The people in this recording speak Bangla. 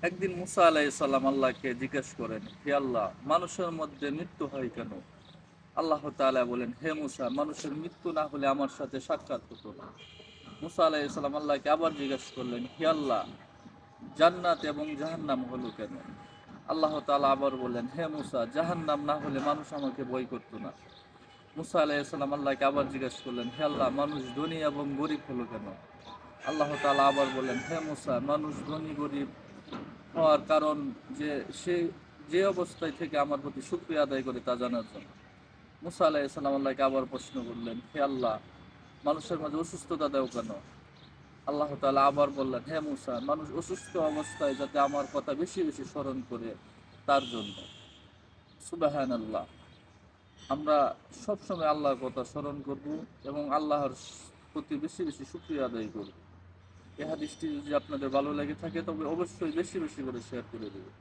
একদিন মুসা আলাইহিস সালাম আল্লাহকে জিজ্ঞেস করেন, হে আল্লাহ, মানুষের মধ্যে মৃত্যু হয় কেন? আল্লাহ তাআলা বলেন, হে মুসা, মানুষের মৃত্যু না হলে আমার সাথে সাক্ষাৎ হতো না। মুসা আলাইহিস সালাম আল্লাহকে আবার জিজ্ঞেস করলেন, হে আল্লাহ, জান্নাত এবং জাহান্নাম হলো কেন? আল্লাহ তাআলা আবার বললেন, হে মুসা, জাহান্নাম না হলে মানুষ আমাকে ভয় করতো না। মুসা আলাইহিস সালাম আল্লাহকে আবার জিজ্ঞেস করলেন, হে আল্লাহ, মানুষ ধনী এবং গরিব হলো কেন? আল্লাহ তাআলা আবার বললেন, হে মুসা, মানুষ ধনী গরিব হওয়ার কারণ যে সে যে অবস্থায় থেকে আমার প্রতি শুকরিয়া আদায় করে তা জানার জন্য। মুসা আলাইহিস সালাম আল্লাহকে আবার প্রশ্ন করলেন, হে আল্লাহ, মানুষের মাঝে অসুস্থতা দেও কেন? আল্লাহ তাআলা আবার বললেন, হে মুসা, মানুষ অসুস্থ অবস্থায় যাতে আমার কথা বেশি বেশি স্মরণ করে তার জন্য। সুবহানাল্লাহ। আমরা সবসময় আল্লাহর কথা স্মরণ করব এবং আল্লাহর প্রতি বেশি বেশি শুকরিয়া আদায় করব। এই হাদিসটি যদি আপনাদের ভালো লেগে থাকে তবে অবশ্যই বেশি বেশি করে শেয়ার করে দেবেন।